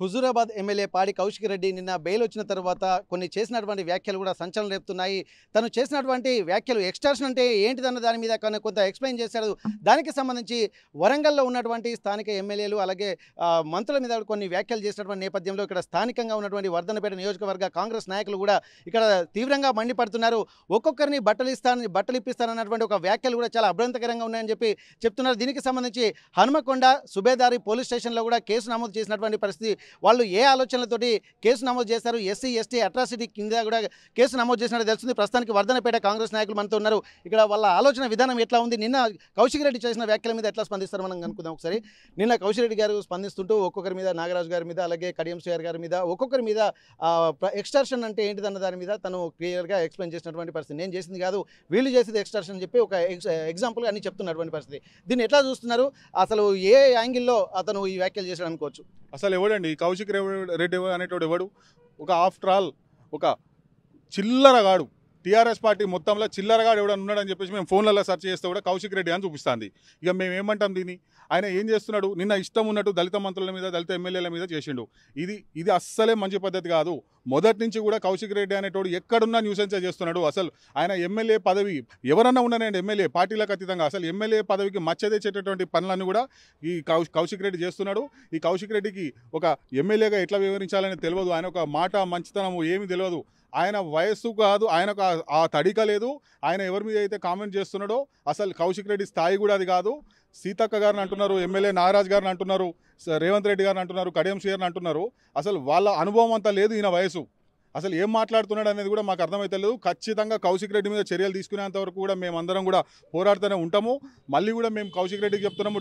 Huzurabad MLA పాడి కౌశిక్ రెడ్డి నిన్న bail వచ్చిన తర్వాత కొన్ని చేసినటువంటి వ్యాఖ్యలు కూడా సంచలనం రేపుతున్నాయి. తను చేసినటువంటి వ్యాఖ్యలు ఎక్స్‌టార్షన్ అంటే ఏంటిదన్న దాని మీద కొంత ఎక్స్‌ప్లెయిన్ చేశారు. దానికి సంబంధించి వరంగల్‌లో ఉన్నటువంటి స్థానిక ఎమ్మెల్యేలు అలాగే మంత్రుల మీద కొన్ని వ్యాఖ్యలు చేసినటువంటి నేపథ్యంలో ఇక్కడ స్థానికంగా ఉన్నటువంటి వర్ధన్నపేట నియోజకవర్గ కాంగ్రెస్ నాయకులు కూడా ఇక్కడ తీవ్రంగా మండిపడుతున్నారు. ఒక్కొక్కరిని బట్టలు ఇప్పిస్తానన్నటువంటి ఒక వ్యాఖ్యలు కూడా చాలా అభ్యంతరకరంగా ఉన్నాయని చెప్తున్నారు. దీనికి సంబంధించి హనుమకొండ సుబేదారి పోలీస్ స్టేషన్లో కూడా కేసు నమోదు చేసినటువంటి పరిస్థితి. వాళ్ళు ఏ ఆలోచనలతోటి కేసు నమోదు చేశారు, ఎస్సీ ఎస్టీ అట్రాసిటీ కింద కూడా కేసు నమోదు చేసినట్టు తెలుస్తుంది. ప్రస్తుతానికి వర్ధన్నపేట కాంగ్రెస్ నాయకులు మనతో ఉన్నారు. ఇక్కడ వాళ్ళ ఆలోచన విధానం ఎట్లా ఉంది, నిన్న కౌశిక్ రెడ్డి చేసిన వ్యాఖ్యల మీద ఎట్లా స్పందిస్తారు మనం అనుకుందాం ఒకసారి. నిన్న కౌశిక్ రెడ్డి గారు స్పందిస్తుంటూ ఒక్కొక్కరి మీద, నాగరాజు గారి మీద అలాగే కడియం శ్రీహరి గారి మీద ఒక్కొక్కరి మీద ఎక్స్టార్షన్ అంటే ఏంటిదన్న దాని మీద తను క్లియర్గా ఎక్స్ప్లెయిన్ చేసినటువంటి పరిస్థితి. నేను చేసింది కాదు, వీళ్ళు చేసేది ఎక్స్టార్షన్ అని చెప్పి ఒక ఎగ్జాంపుల్ అని చెప్తున్నటువంటి పరిస్థితి. దీన్ని ఎట్లా చూస్తున్నారు, అసలు ఏ యాంగిల్లో అతను ఈ వ్యాఖ్యలు చేశాడు అనుకోవచ్చు? అసలు ఎవడండి కౌశిక్ రెడ్డి అనేటోడు ఎవడు? ఒక ఆఫ్టర్ ఆల్ ఒక చిల్లరగాడు. టీఆర్ఎస్ పార్టీ మొత్తంలో చిల్లరగాడు ఎవడని ఉన్నాడని చెప్పేసి మేము ఫోన్లలో సెర్చ్ చేస్తే కూడా కౌశిక్ రెడ్డి అని చూపిస్తుంది. ఇక మేము ఏమంటాం దీన్ని? ఆయన ఏం చేస్తున్నాడు? నిన్న ఇష్టం ఉన్నట్టు దళిత మంత్రుల మీద, దళిత ఎమ్మెల్యేల మీద చేసిండు. ఇది అస్సలే మంచి పద్ధతి కాదు. మొదటి నుంచి కూడా కౌశిక్ రెడ్డి అనేటోడు ఎక్కడున్నా న్యూసెన్సే చేస్తున్నాడు. అసలు ఆయన ఎమ్మెల్యే పదవి ఎవరన్నా ఉన్నానండి, ఎమ్మెల్యే పార్టీలకు అతీతంగా అసలు ఎమ్మెల్యే పదవికి మచ్చ తెచ్చేటటువంటి పనులన్నీ కూడా ఈ కౌశిక్ రెడ్డి చేస్తున్నాడు. ఈ కౌశిక్ రెడ్డికి ఒక ఎమ్మెల్యేగా ఎట్లా వివరించాలని తెలియదు. ఆయన ఒక మాట మంచితనము ఏమీ తెలియదు. ఆయన వయస్సు కాదు, ఆయనకు ఆ తడిక లేదు. ఆయన ఎవరి మీద అయితే కామెంట్ చేస్తున్నాడో అసలు కౌశిక్ రెడ్డి స్థాయి కూడా అది కాదు. సీతక్క గారిని అంటున్నారు, ఎమ్మెల్యే నాగరాజ్ గారిని అంటున్నారు, రేవంత్ రెడ్డి గారిని అంటున్నారు, కడియం శ్రీహరిని అంటున్నారు. అసలు వాళ్ళ అనుభవం అంతా లేదు ఈయన వయసు. అసలు ఏం మాట్లాడుతున్నాడు అనేది కూడా మాకు అర్థమైతే లేదు. ఖచ్చితంగా కౌశిక్ రెడ్డి మీద చర్యలు తీసుకునేంత వరకు కూడా మేమందరం కూడా పోరాడుతూనే ఉంటాము. మళ్ళీ కూడా మేము కౌశిక్ రెడ్డికి చెప్తున్నాము,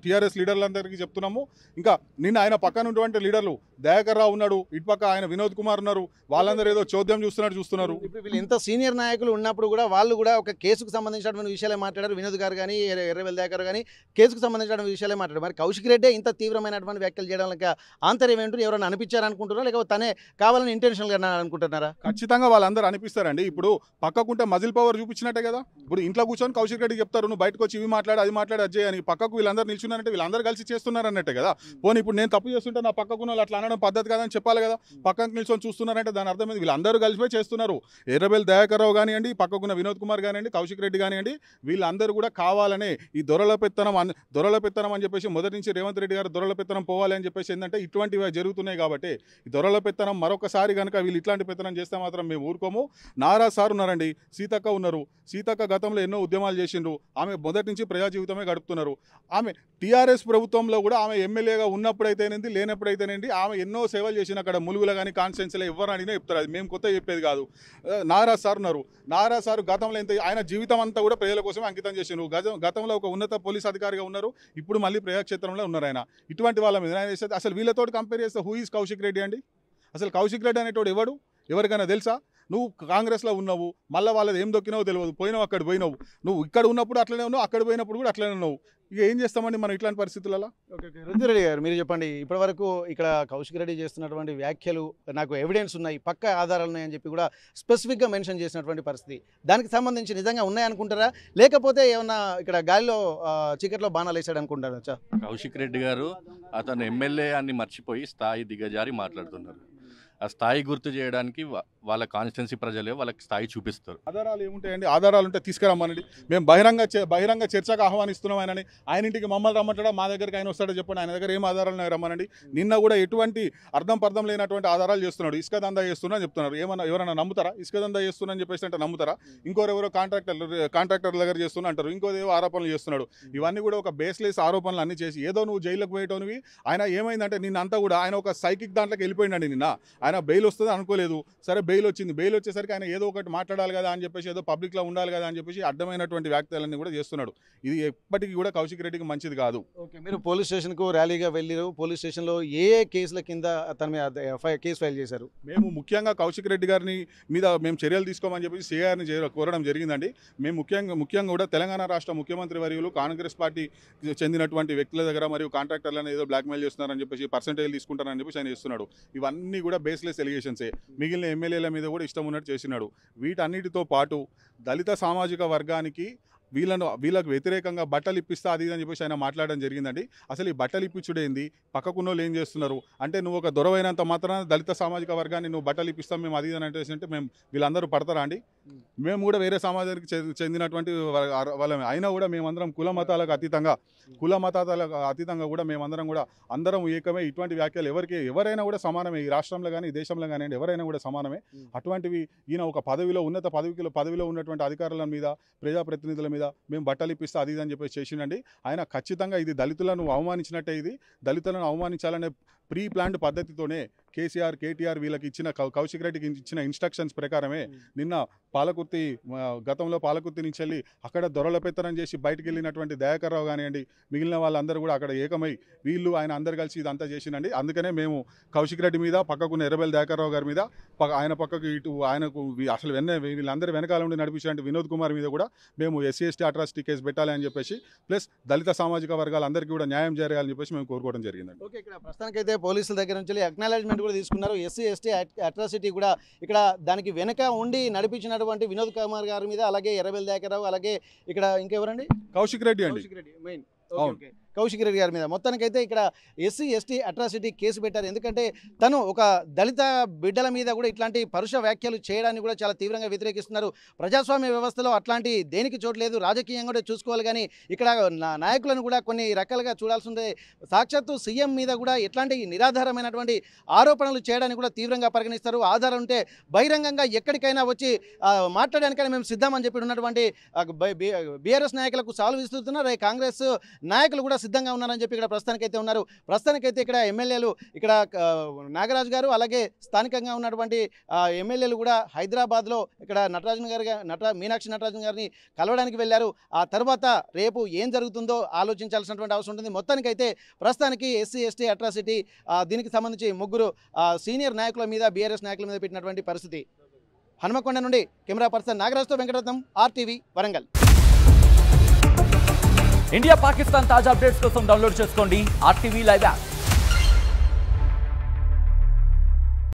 టీఆర్ఎస్ లీడర్లందరికీ చెప్తున్నాము. ఇంకా నిన్న ఆయన పక్కన ఉన్నటువంటి లీడర్లు దయాకర్ రావు ఉన్నాడు, ఇటుపక్క ఆయన వినోద్ కుమార్ ఉన్నారు. వాళ్ళందరూ ఏదో చోద్యం చూస్తున్నారు. వీళ్ళు ఇంత సీనియర్ నాయకులు ఉన్నప్పుడు కూడా వాళ్ళు కూడా ఒక కేసుకు సంబంధించినటువంటి విషయాలే మాట్లాడారు. వినోద్ గారు కానీ, ఎర్రవెల్లి దయాకర్ కానీ కేసుకు సంబంధించిన విషయాలే మాట్లాడారు. మరి కౌశిక్ రెడ్డి ఇంత తీవ్రమైనటువంటి వ్యాఖ్యలు చేయడానికి ఆంతర్యం ఏంటో ఎవరైనా అనిపించారనుకుంటున్నారా, లేకపోతే తనే కావాలని ఇంటెన్షనల్గా అనుకుంటున్నారా? ఖచ్చితంగా వాళ్ళందరూ అనిపిస్తారండి. ఇప్పుడు పక్కకుంటే మజిల్ పవర్ చూపించినట్టే కదా. ఇప్పుడు ఇంట్లో కూర్చొని కౌశిక్ రెడ్డి చెప్తారు, నువ్వు బయటకు వచ్చి ఇవి మాట్లాడు, అది మాట్లాడు, అది చేయని. పక్కకు వీళ్ళందరూ నిల్చున్నారంటే వీళ్ళందరూ కలిసి చేస్తున్నారు అన్నట్టే కదా. పోనీ ఇప్పుడు నేను తప్పు చేస్తుంటే నా పక్కకున్న వాళ్ళు అట్లా అనడం పద్ధతి కాదని చెప్పాలి కదా. పక్కకు నిల్చొని చూస్తున్నారంటే దాని అర్థమైంది వీళ్ళందరూ కలిసిపోయి చేస్తున్నారు. ఎర్రబెల్లి దయాకర్ రావు కానివ్వండి, పక్కకున్న వినోద్ కుమార్ కానివ్వండి, కౌశిక్ రెడ్డి కానివ్వండి, వీళ్ళందరూ కూడా కావాలనే ఈ దొరల పెత్తనం అని చెప్పేసి మొదటి నుంచి రేవంత్ రెడ్డి గారు దొరల పెత్తనం పోవాలి అని చెప్పేసి ఏంటంటే ఇటువంటివి జరుగుతున్నాయి కాబట్టి ఈ దొరల పెత్తనం మరొకసారి కనుక వీళ్ళు ఇట్లాంటి పెత్తనం చేస్తే మాత్రం మేము ఊరుకోము. నారా సార్ ఉన్నారండి, సీతక్క ఉన్నారు. సీతక్క గతంలో ఎన్నో ఉద్యమాలు చేసిండ్రు. ఆమె మొదటి నుంచి ప్రజా జీవితమే గడుపుతున్నారు. ఆమె టీఆర్ఎస్ ప్రభుత్వంలో కూడా ఆమె ఎమ్మెల్యేగా ఉన్నప్పుడైతేనేంది, లేనప్పుడైతేనేంది ఆమె ఎన్నో సేవలు చేసిన అక్కడ ములుగులో కానీ కాన్స్టిట్యున్సీలో ఎవరు అడిగినా చెప్తారు. అది మేము కొత్త చెప్పేది కాదు. నారాజ్ సార్ ఉన్నారు. నారాజ్ సార్ గతంలో ఎంత ఆయన జీవితం అంతా కూడా ప్రజల కోసమే అంకితం చేసిండ్రు. గతంలో ఒక ఉన్నత పోలీస్ అధికారిగా ఉన్నారు. ఇప్పుడు మళ్ళీ ప్రజాక్షేత్రంలో ఉన్నారు ఆయన. ఇటువంటి వాళ్ళ మీద ఆయన చేస్తే అసలు వీళ్ళతో కంపేర్ చేస్తే హూ ఈజ్ కౌశిక్ రెడ్డి అండి? అసలు కౌశిక్ రెడ్డి అనేటోడు ఎవడు? ఎవరికైనా తెలుసా? నువ్వు కాంగ్రెస్లో ఉన్నావు, మళ్ళీ వాళ్ళది ఏం దొక్కినావో తెలియదు. పోయినావు, అక్కడ పోయినావు. నువ్వు ఇక్కడ ఉన్నప్పుడు అట్లనే ఉన్నావు, అక్కడ పోయినప్పుడు కూడా అట్లనే ఉన్నావు. ఇక ఏం చేస్తామండి మనం ఇట్లాంటి పరిస్థితులలో? ఓకే, రంజిరెడ్డి గారు మీరు చెప్పండి. ఇప్పటివరకు ఇక్కడ కౌశిక్ రెడ్డి చేస్తున్నటువంటి వ్యాఖ్యలు నాకు ఎవిడెన్స్ ఉన్నాయి, పక్క ఆధారాలు ఉన్నాయని చెప్పి కూడా స్పెసిఫిక్గా మెన్షన్ చేసినటువంటి పరిస్థితి. దానికి సంబంధించి నిజంగా ఉన్నాయనుకుంటారా, లేకపోతే ఏమన్నా ఇక్కడ గాలిలో చీకట్లో బాణాలు వేసాడు అనుకుంటారా? కౌశిక్ రెడ్డి గారు అతను ఎమ్మెల్యే అని మర్చిపోయి స్థాయి దిగజారి మాట్లాడుతున్నారు. ఆ స్థాయి గుర్తు చేయడానికి వాళ్ళ కాన్స్టిట్యున్సీ ప్రజలే వాళ్ళకి స్థాయి చూపిస్తారు. ఆధారాలు ఏముంటాయండి? ఆధారాలు ఉంటే తీసుకురమ్మనండి. మేము బహిరంగ చర్చకు ఆహ్వానిస్తున్నాం ఆయనని. ఆయన ఇంటికి మమ్మల్ని రమ్మంటాడా, మా దగ్గరికి ఆయన వస్తాడో చెప్పండి. ఆయన దగ్గర ఏం ఆధారాలు రమ్మనండి. నిన్న కూడా ఎటువంటి అర్థం లేనటువంటి ఆధారాలు చేస్తున్నాడు. ఇసుక దందా చేస్తున్నా అని చెప్తున్నారు. ఎవరైనా నమ్ముతారా? ఇసుక దందా చేస్తున్నా అని చెప్పేసి అంటే నమ్ముతారా? ఇంకోరెవరో కాంట్రాక్టర్ దగ్గర చేస్తున్నా అంటారు. ఇంకోదేవో ఆరోపణలు చేస్తున్నాడు. ఇవన్నీ కూడా ఒక బేస్లెస్ ఆరోపణలు అన్ని చేసి ఏదో నువ్వు జైలుకు పోయేటోనివి. ఆయన ఏమైందంటే నిన్నంతా కూడా ఆయన ఒక సైకిక్ దాంట్లోకి వెళ్ళిపోయిందండి. నిన్న ఆయన బెయిల్ వస్తుంది అనుకోలేదు. సరే బెయిల్ వచ్చింది. బెయిల్ వచ్చేసరికి ఆయన ఏదో ఒకటి మాట్లాడాలి కదా అని చెప్పేసి, ఏదో పబ్లిక్లో ఉండాలి కదా అని చెప్పేసి అడ్డమైనటువంటి వ్యాఖ్యలన్నీ కూడా చేస్తున్నాడు. ఇది ఎప్పటికీ కూడా కౌశిక్ రెడ్డికి మంచిది కాదు. ఓకే, మీరు పోలీస్ స్టేషన్కు ర్యాలీగా వెళ్ళారు. పోలీస్ స్టేషన్లో ఏ కేసుల కింద తన మీద కేసు ఫైల్ చేశారు? మేము ముఖ్యంగా కౌశిక్ రెడ్డి గారిని మీద మేము చర్యలు తీసుకోమని చెప్పేసి సిఆర్ని కోరడం జరిగిందండి. మేము ముఖ్యంగా కూడా తెలంగాణ రాష్ట్ర ముఖ్యమంత్రి వర్యులు కాంగ్రెస్ పార్టీ చెందినటువంటి వ్యక్తుల దగ్గర మరియు కాంట్రాక్టర్లను ఏదో బ్లాక్మెయిల్ చేస్తున్నారని చెప్పేసి, పర్సెంటేజ్ తీసుకుంటారని చెప్పేసి ఆయన చేస్తున్నాడు. ఇవన్నీ కూడా బేస్లెస్ ఎలిగేషన్సే. మిగిలిన ఎమ్మెల్యేల మీద కూడా ఇష్టం ఉన్నట్టు చేసినాడు. వీటన్నిటితో పాటు దళిత సామాజిక వర్గానికి వీళ్ళకు వ్యతిరేకంగా బట్టలు ఇప్పిస్తా అది అని చెప్పేసి ఆయన మాట్లాడడం జరిగిందండి. అసలు ఈ బట్టలు ఇప్పించుడేంది, పక్కకున్నోళ్ళు ఏం చేస్తున్నారు అంటే, నువ్వు ఒక దొరవైనంత మాత్రాన దళిత సామాజిక వర్గాన్ని నువ్వు బట్టలు ఇప్పిస్తాం మేము అది అని అంటే మేము వీళ్ళందరూ పడతారా అండి? మేము కూడా వేరే సమాజానికి చెందినటువంటి వాళ్ళమే అయినా కూడా మేమందరం కుల మతాలకు అతీతంగా కూడా మేమందరం కూడా అందరం ఏకమే. ఇటువంటి వ్యాఖ్యలు ఎవరైనా కూడా సమానమే, ఈ రాష్ట్రంలో కానీ దేశంలో కానీ ఎవరైనా కూడా సమానమే. అటువంటివి ఈయన ఒక ఉన్నత పదవిలో ఉన్నటువంటి అధికారుల మీద, ప్రజాప్రతినిధుల మీద మేము బట్టలు ఇప్పిస్తే అది అని చెప్పేసి చేసిండండి. ఆయన ఖచ్చితంగా ఇది దళితులను అవమానించినట్టే. ఇది దళితులను అవమానించాలనే ప్రీ ప్లాన్డ్ పద్ధతితోనే కేటీఆర్ వీళ్ళకి ఇచ్చిన కౌశిక్ రెడ్డికి ఇచ్చిన ఇన్స్ట్రక్షన్స్ ప్రకారమే నిన్న గతంలో పాలకుర్తి నుంచి వెళ్ళి అక్కడ దొరల పెత్తనం చేసి బయటకు వెళ్ళినటువంటి దయాకర్ రావు కానివ్వండి, మిగిలిన వాళ్ళందరూ కూడా అక్కడ ఏకమై ఆయన అందరు కలిసి ఇదంతా చేసిండండి. అందుకనే మేము కౌశిక్ రెడ్డి మీద, పక్కకున్న ఎర్రబెల్లి దయాకర్ రావు గారి మీద, ఆయన పక్కకు ఇటు ఆయనకు అసలు వీళ్ళందరూ వెనకాల నుండి నడిపించినట్టు వినోద్ కుమార్ మీద కూడా మేము SC/ST అట్రాసిటీ కేసు పెట్టాలి అని చెప్పేసి, ప్లస్ దళిత సామాజిక వర్గాలందరికీ కూడా న్యాయం జరగాలని చెప్పేసి మేము కోరుకోవడం జరిగిందండి. ఓకే, ఇక్కడ ప్రస్తుతానికైతే పోలీసుల దగ్గర నుంచి అక్నాలెడ్జ్మెంట్ కూడా తీసుకున్నారు. SC/ST అట్రాసిటీ కూడా ఇక్కడ దానికి వెనక ఉండి నడిపించినటువంటి వినోద్ కుమార్ గారి మీద, అలాగే ఎర్రబెల్లి దయాకర్ రావు, అలాగే ఇక్కడ ఇంకెవరండి కౌశిక్ రెడ్డి మెయిన్ కౌశిక్ రెడ్డి గారి మీద మొత్తానికైతే ఇక్కడ SC/ST అట్రాసిటీ కేసు పెట్టారు. ఎందుకంటే తను ఒక దళిత బిడ్డల మీద కూడా ఇట్లాంటి పరుష వ్యాఖ్యలు చేయడాన్ని కూడా చాలా తీవ్రంగా వ్యతిరేకిస్తున్నారు. ప్రజాస్వామ్య వ్యవస్థలో అట్లాంటి దేనికి చోట్లేదు, రాజకీయంగా కూడా చూసుకోవాలి. కానీ ఇక్కడ నాయకులను కూడా కొన్ని రకాలుగా చూడాల్సి ఉంది. సాక్షాత్తు సీఎం మీద కూడా ఎట్లాంటి నిరాధారమైనటువంటి ఆరోపణలు చేయడానికి కూడా తీవ్రంగా పరిగణిస్తారు. ఆధారం ఉంటే బహిరంగంగా ఎక్కడికైనా వచ్చి మాట్లాడడానికైనా మేము సిద్ధమని చెప్పి ఉన్నటువంటి బీఆర్ఎస్ నాయకులకు సాల్వ్ ఇస్తున్నారు. కాంగ్రెస్ నాయకులు కూడా సిద్ధంగా ఉన్నారని చెప్పి ఇక్కడ ప్రస్తుతానికైతే ఉన్నారు. ప్రస్తుతానికైతే ఇక్కడ ఎమ్మెల్యేలు, ఇక్కడ నాగరాజు గారు, అలాగే స్థానికంగా ఉన్నటువంటి ఎమ్మెల్యేలు కూడా హైదరాబాద్లో ఇక్కడ మీనాక్షి నటరాజన్ గారిని కలవడానికి వెళ్ళారు. ఆ తర్వాత రేపు ఏం జరుగుతుందో ఆలోచించాల్సినటువంటి అవసరం ఉంటుంది. మొత్తానికైతే ప్రస్తుతానికి SC/ST అట్రాసిటీ దీనికి సంబంధించి ముగ్గురు సీనియర్ నాయకుల మీద, బీఆర్ఎస్ నాయకుల మీద పెట్టినటువంటి పరిస్థితి. హనుమకొండ నుండి కెమెరా పర్సన్ నాగరాజుతో వెంకటరత్నం, RTV వరంగల్. ఇండియా పాకిస్తాన్ తాజా అప్డేట్స్ కోసం డౌన్లోడ్ చేసుకోండి RTV లైవ్ యాప్.